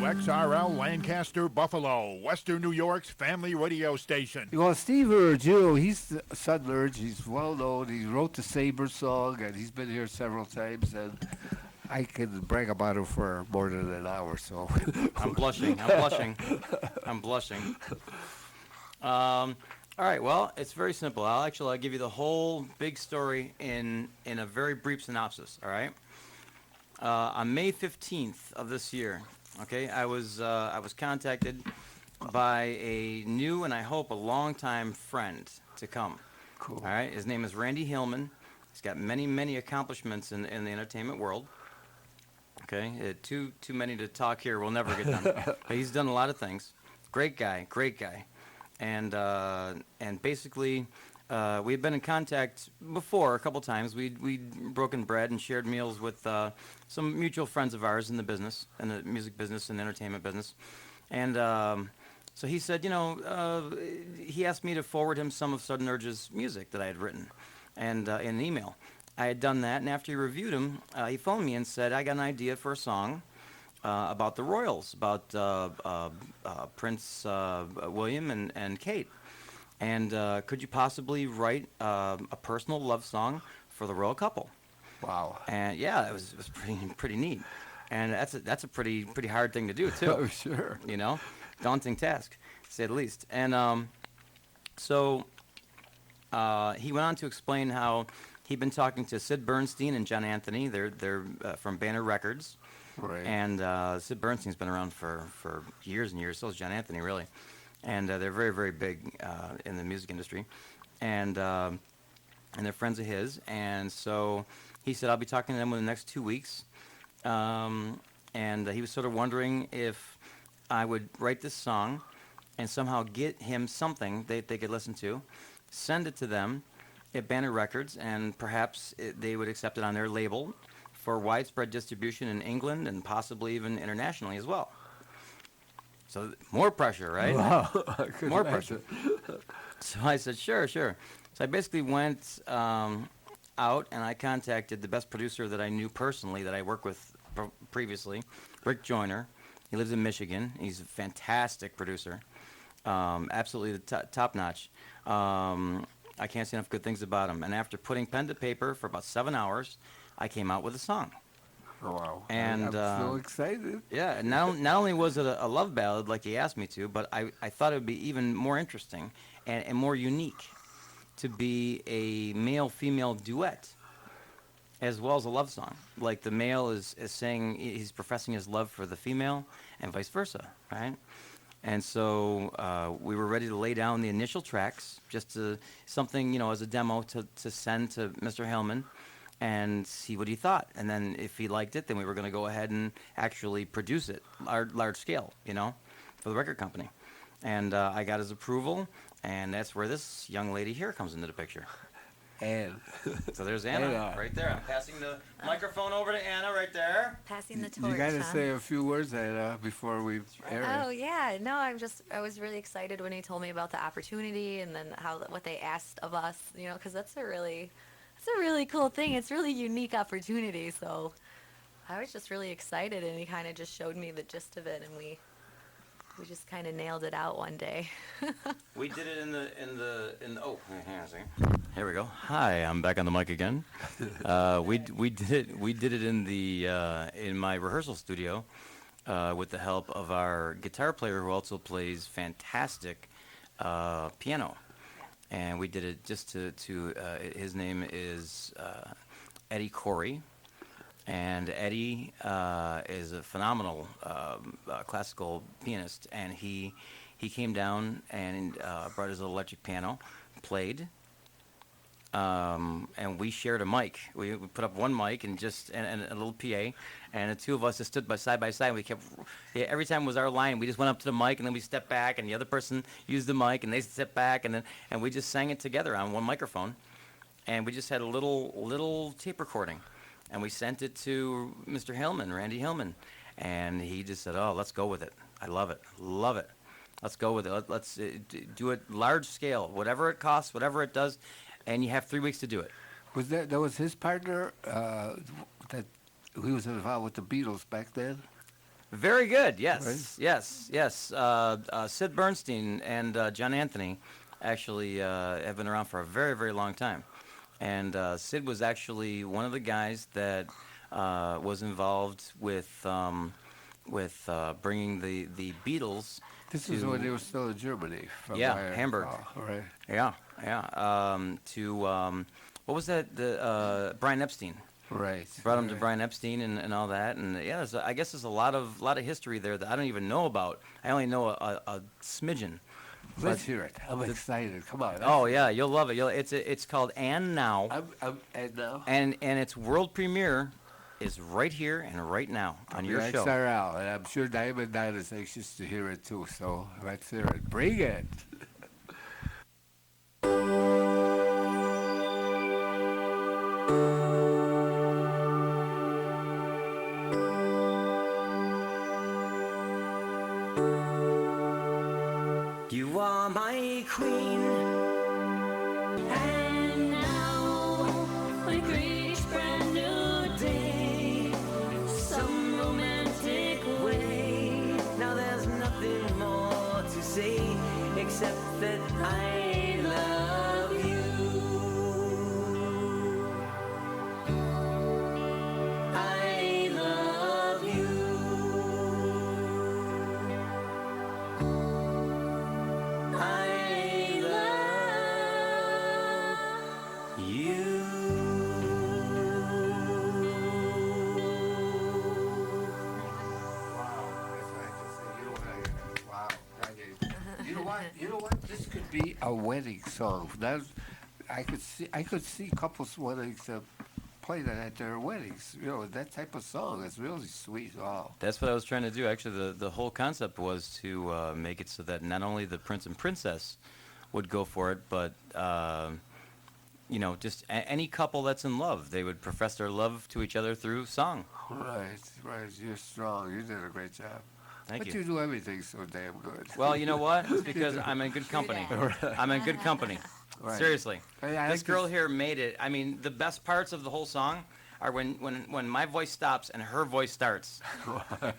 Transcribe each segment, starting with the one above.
WXRL Lancaster Buffalo, Western New York's family radio station. Well, SteveUrge, he's SteveUrge. He's well known. He wrote the Saber song, and he's been here several times. And I can brag about him for more than an hour. So I'm blushing. I'm blushing. I'm blushing. All right. Well, it's very simple. I'll give you the whole big story in a very brief synopsis. All right. On May 15th of this year, okay, I was contacted by a new and I hope a longtime friend to come. cool. All right. His name is Randy Hillman. He's got many accomplishments in the entertainment world. Okay, too many to talk here. We'll never get done. But he's done a lot of things. Great guy. And basically, we had been in contact before a couple times. We'd broken bread and shared meals with some mutual friends of ours in the business, in the music business and entertainment business. And so he said, he asked me to forward him some of SteveUrge's music that I had written, and in an email. I had done that, and after he reviewed them, he phoned me and said, I got an idea for a song about the Royals, about Prince William and Kate. And could you possibly write a personal love song for the royal couple? Wow. And yeah, it was pretty neat. And that's a pretty hard thing to do too. Oh, sure. Daunting task, to say the least. And so he went on to explain how he'd been talking to Sid Bernstein and John Anthony. They're from Banner Records. Right. And Sid Bernstein's been around for years and years. So is John Anthony, really. And they're very big in the music industry. And they're friends of his. And so he said, I'll be talking to them in the next 2 weeks. And he was sort of wondering if I would write this song and somehow get him something they could listen to, send it to them at Banner Records, and perhaps they would accept it on their label for widespread distribution in England and possibly even internationally as well. So more pressure, right? Wow. More pressure. So I said, sure. So I basically went out and I contacted the best producer that I knew personally that I worked with previously, Rick Joyner. He lives in Michigan. He's a fantastic producer, absolutely top-notch. I can't say enough good things about him. And after putting pen to paper for about 7 hours, I came out with a song. Oh, wow. And I'm so excited. Yeah, and not only was it a love ballad like he asked me to, but I thought it would be even more interesting and more unique to be a male-female duet as well as a love song. Like the male is saying, he's professing his love for the female and vice versa, right? And so we were ready to lay down the initial tracks, just something, as a demo to send to Mr. Hellman and see what he thought. And then if he liked it, then we were going to go ahead and actually produce it large scale, for the record company. And I got his approval, and that's where this young lady here comes into the picture. And so there's Anna right there. I'm passing the microphone over to Anna right there. Passing the torch. You got to say a few words, Anna, before we air it. Oh yeah, no, I was really excited when he told me about the opportunity and then what they asked of us, because that's a really cool thing. It's a really unique opportunity. So I was just really excited, and he kind of just showed me the gist of it, and we just kind of nailed it out one day. We did it in the oh, hang on a second. Here we go. Hi, I'm back on the mic again. We did it in my rehearsal studio with the help of our guitar player who also plays fantastic piano, and we did it just to his name is Eddie Corey. And Eddie is a phenomenal classical pianist, and he came down and brought his electric piano, played, and we shared a mic. We put up one mic and a little PA, and the two of us just stood side by side. We kept every time it was our line, we just went up to the mic and then we stepped back, and the other person used the mic and they stepped back, and we just sang it together on one microphone, and we just had a little tape recording. And we sent it to Mr. Hillman, Randy Hillman, and he just said, "Oh, let's go with it. I love it. Let's go with it. Let's do it large scale, whatever it costs, whatever it does, and you have 3 weeks to do it." That was his partner that he was involved with the Beatles back then? Very good. Yes, yes. Sid Bernstein and John Anthony actually have been around for a very, very long time. And Sid was actually one of the guys that was involved with bringing the Beatles. This to, is when they were still in Germany. From Yeah, my- Hamburg. Oh, right. Yeah, yeah. What was that? The Brian Epstein. Right. Brought him to right. Brian Epstein and all that, and yeah, I guess there's a lot of history there that I don't even know about. I only know a smidgen. Let's hear it. I'm excited. Come on. Oh yeah, you'll love it. It's called And Now, And now? and its world premiere is right here and right now on your show. WXRL, and I'm sure Diamond Nine is anxious to hear it too, so let's hear it. Bring it. You are my queen. And now we reach brand new day, some romantic way. Now there's nothing more to say except that I love you. I love you. I love you. You know what? You know what? This could be a wedding song. I could see couples wanting to play that at their weddings. You know, that type of song is really sweet. Wow. That's what I was trying to do. Actually, the whole concept was to make it so that not only the prince and princess would go for it, but just any couple that's in love, they would profess their love to each other through song. Right. You're strong. You did a great job. Thank But you. you do everything so damn good. Well, you know what? It's because I'm in good company. I'm in good company. Right. Seriously. Hey, I This like girl this- here made it. I mean, the best parts of the whole song are when my voice stops and her voice starts. And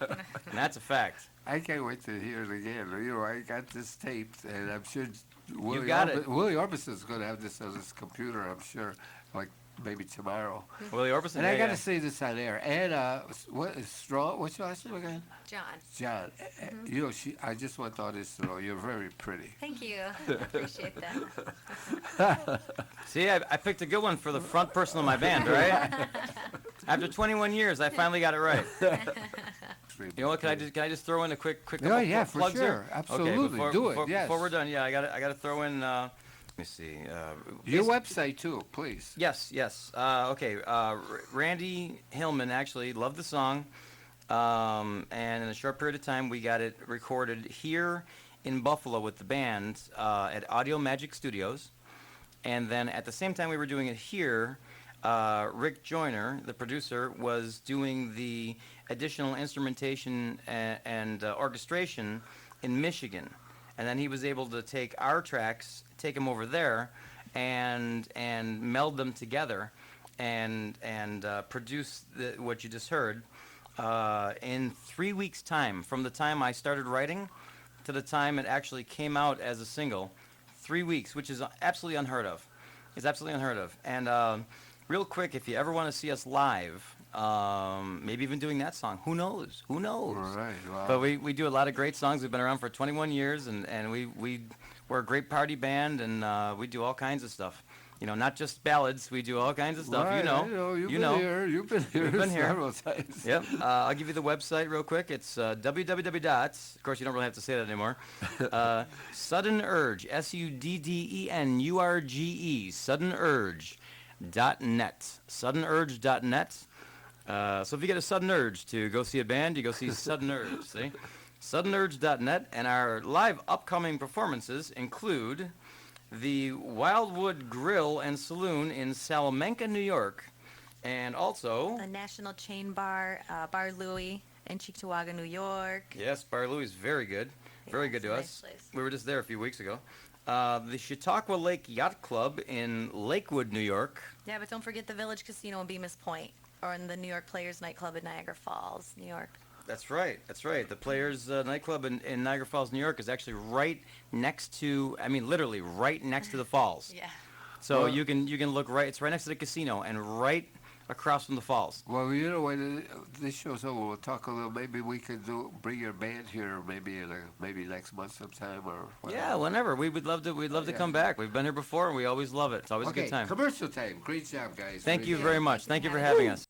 that's a fact. I can't wait to hear it again. You know, I got this taped, and I'm sure Willie got it. Willie Orbison's going to have this on his computer, I'm sure, like maybe tomorrow. Willie Orbison. And I yeah, got to yeah. say this on air. And what is Straw? What's your last name again? John. John. You know, I just want the audience to know you're very pretty. Thank you. I appreciate that. See, I picked a good one for the front person of my band, right? After 21 years, I finally got it right. You know what? Can I just throw in a quick Yeah, couple yeah, for plugs sure. here? Absolutely. Okay, before, Do it, before, yes. Before we're done, yeah, I got to throw in. Let me see. Your website, too, please. Yes. Okay. Randy Hillman actually loved the song, and in a short period of time, we got it recorded here in Buffalo with the band at Audio Magic Studios, and then at the same time we were doing it here. Rick Joyner, the producer, was doing the additional instrumentation and orchestration in Michigan, and then he was able to take our tracks, take them over there, and meld them together, and produce what you just heard in 3 weeks' time, from the time I started writing to the time it actually came out as a single. 3 weeks, which is absolutely unheard of. It's absolutely unheard of. And real quick, if you ever want to see us live, maybe even doing that song, who knows? Who knows? All right, wow. But we do a lot of great songs. We've been around for 21 years, and we're a great party band, and we do all kinds of stuff. You know, not just ballads. We do all kinds of stuff. Right, You know. I know. You've you been know. here. You've been here We've been here. several times. Yep. I'll give you the website real quick. It's www. Of course, you don't really have to say that anymore. Sudden Urge, SUDDENURGE, SuddenUrge.net. SuddenUrge.net. So if you get a sudden urge to go see a band, you go see Sudden Urge. See? SuddenUrge.net. And our live upcoming performances include the Wildwood Grill and Saloon in Salamanca, New York, and also The National Chain Bar, Bar Louie in Cheektowaga, New York. yes, Bar Louie is very good, very Yeah, good to it's a nice us. place. We were just there a few weeks ago. The Chautauqua Lake Yacht Club in Lakewood, New York. Yeah, but don't forget the Village Casino in Bemis Point, or in the New York Players Nightclub in Niagara Falls, New York. That's right. That's right. The Players nightclub in Niagara Falls, New York, is actually right next to. I mean, literally right next to the falls. Yeah. So Well- you can look right. It's right next to the casino and right across from the falls. Well, you know, when this show's over, we'll talk a little. Maybe we could bring your band here, maybe maybe next month sometime or whatever. Yeah, whenever. We'd love to. We'd love to Yeah. come back. We've been here before, and we always love it. It's always a Okay, good time. commercial time. Great job, guys. Thank you Really very good. much. Thank you for Yeah. having us.